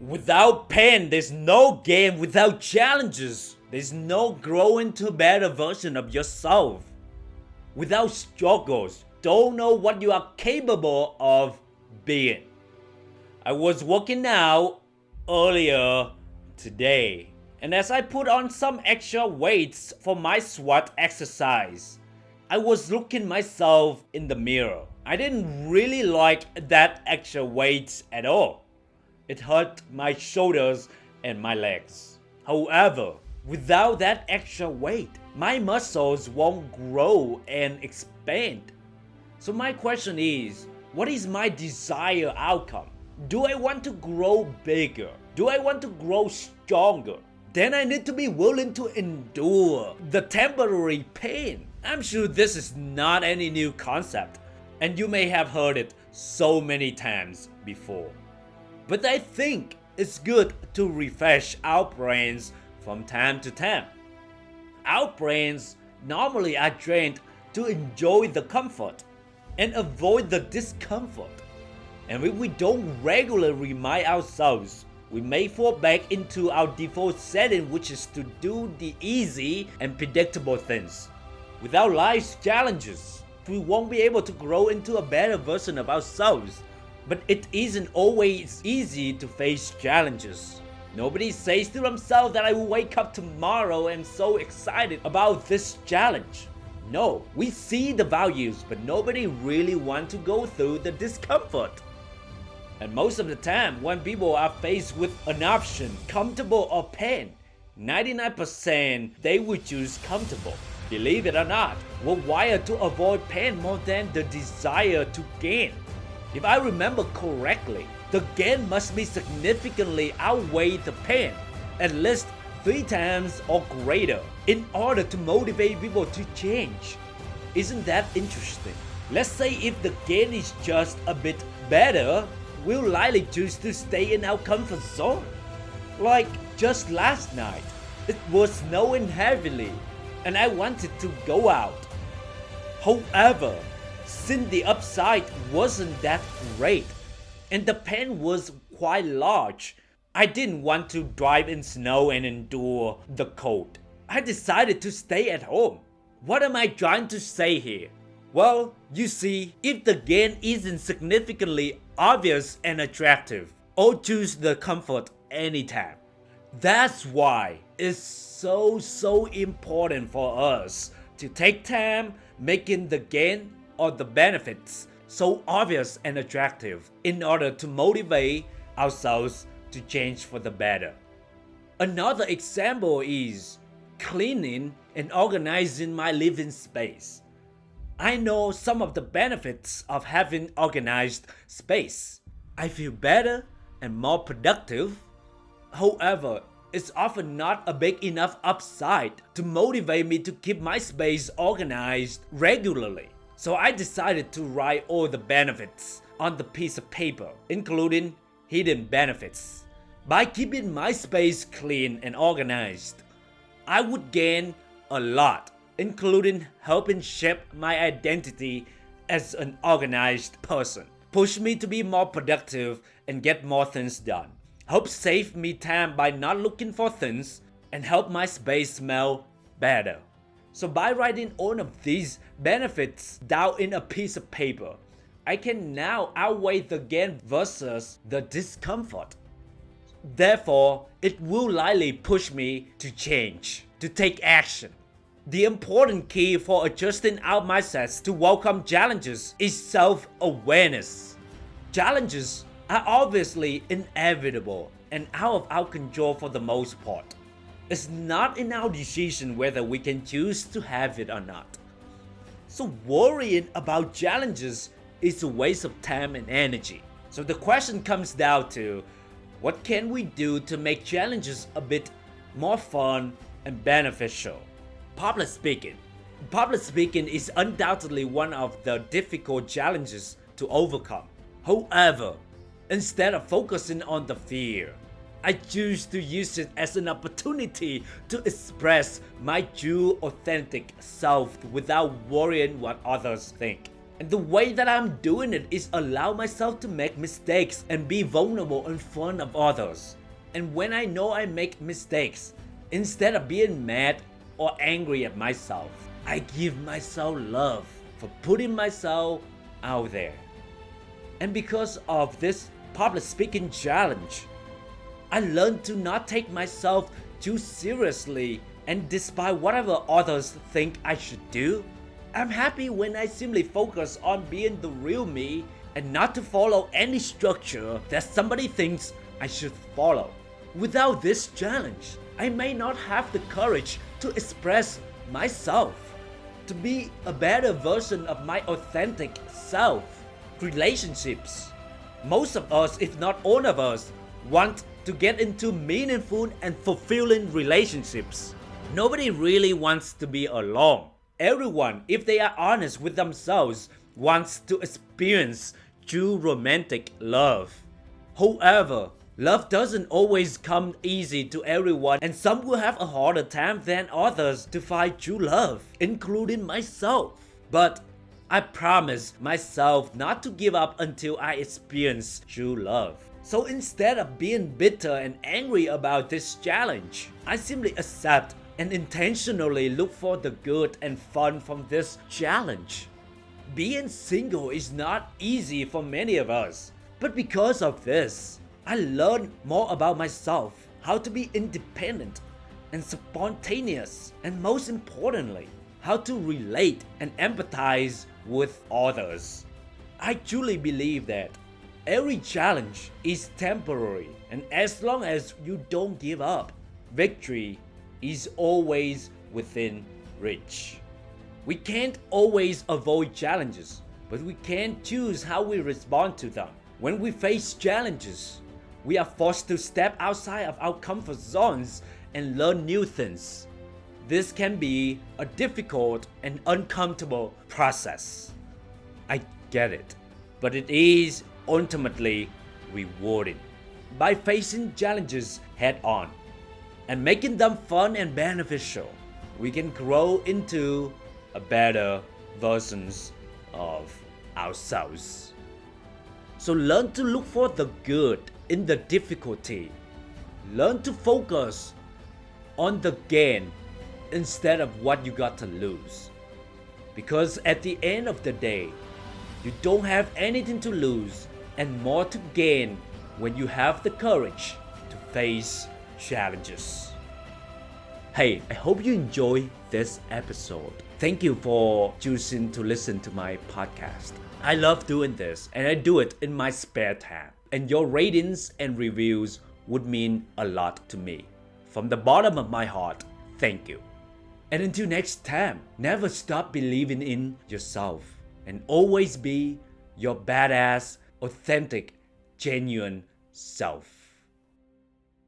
Without pain, there's no game. Without challenges, there's no growing to a better version of yourself. Without struggles, don't know what you are capable of being. I was working out earlier today, and as I put on some extra weights for my squat exercise, I was looking myself in the mirror. I didn't really like that extra weights at all. It hurt my shoulders and my legs. However, without that extra weight, my muscles won't grow and expand. So my question is, what is my desired outcome? Do I want to grow bigger? Do I want to grow stronger? Then I need to be willing to endure the temporary pain. I'm sure this is not any new concept, and you may have heard it so many times before. But I think it's good to refresh our brains from time to time. Our brains normally are trained to enjoy the comfort and avoid the discomfort. And if we don't regularly remind ourselves, we may fall back into our default setting, which is to do the easy and predictable things. Without life's challenges, we won't be able to grow into a better version of ourselves. But it isn't always easy to face challenges. Nobody says to themselves that I will wake up tomorrow and so excited about this challenge. No, we see the values, but nobody really wants to go through the discomfort. And most of the time, when people are faced with an option, comfortable or pain, 99% they will choose comfortable. Believe it or not, we're wired to avoid pain more than the desire to gain. If I remember correctly, the gain must be significantly outweigh the pain, at least 3 times or greater, in order to motivate people to change. Isn't that interesting? Let's say if the gain is just a bit better, we'll likely choose to stay in our comfort zone. Like just last night, it was snowing heavily and I wanted to go out. However, since the upside wasn't that great and the pain was quite large, I didn't want to drive in snow and endure the cold. I decided to stay at home. What am I trying to say here? Well, you see, if the gain isn't significantly obvious and attractive, I'll choose the comfort anytime. That's why it's so important for us to take time making the gain or the benefits so obvious and attractive in order to motivate ourselves to change for the better. Another example is cleaning and organizing my living space. I know some of the benefits of having organized space. I feel better and more productive. However, it's often not a big enough upside to motivate me to keep my space organized regularly. So I decided to write all the benefits on the piece of paper, including hidden benefits. By keeping my space clean and organized, I would gain a lot, including helping shape my identity as an organized person, push me to be more productive and get more things done, help save me time by not looking for things, and help my space smell better. So by writing all of these benefits down in a piece of paper, I can now outweigh the gain versus the discomfort. Therefore, it will likely push me to change, to take action. The important key for adjusting our mindsets to welcome challenges is self-awareness. Challenges are obviously inevitable and out of our control for the most part. It's not in our decision whether we can choose to have it or not. So worrying about challenges is a waste of time and energy. So the question comes down to, what can we do to make challenges a bit more fun and beneficial? Public speaking. Public speaking is undoubtedly one of the difficult challenges to overcome. However, instead of focusing on the fear, I choose to use it as an opportunity to express my true authentic self without worrying what others think. And the way that I'm doing it is allow myself to make mistakes and be vulnerable in front of others. And when I know I make mistakes, instead of being mad or angry at myself, I give myself love for putting myself out there. And because of this public speaking challenge, I learned to not take myself too seriously, and despite whatever others think I should do, I'm happy when I simply focus on being the real me and not to follow any structure that somebody thinks I should follow. Without this challenge, I may not have the courage to express myself, to be a better version of my authentic self. Relationships. Most of us, if not all of us, want to get into meaningful and fulfilling relationships. Nobody really wants to be alone. Everyone, if they are honest with themselves, wants to experience true romantic love. However, love doesn't always come easy to everyone, and some will have a harder time than others to find true love, including myself. But I promise myself not to give up until I experience true love. So instead of being bitter and angry about this challenge, I simply accept and intentionally look for the good and fun from this challenge. Being single is not easy for many of us, but because of this, I learned more about myself, how to be independent and spontaneous, and most importantly, how to relate and empathize with others. I truly believe that every challenge is temporary, and as long as you don't give up, victory is always within reach. We can't always avoid challenges, but we can choose how we respond to them. When we face challenges, we are forced to step outside of our comfort zones and learn new things. This can be a difficult and uncomfortable process. I get it, but it is ultimately rewarding. By facing challenges head on and making them fun and beneficial, we can grow into a better versions of ourselves. So learn to look for the good in the difficulty. Learn to focus on the gain instead of what you got to lose. Because at the end of the day, you don't have anything to lose and more to gain when you have the courage to face challenges. Hey, I hope you enjoy this episode. Thank you for choosing to listen to my podcast. I love doing this and I do it in my spare time. And your ratings and reviews would mean a lot to me. From the bottom of my heart, thank you. And until next time, never stop believing in yourself and always be your badass, authentic, genuine self.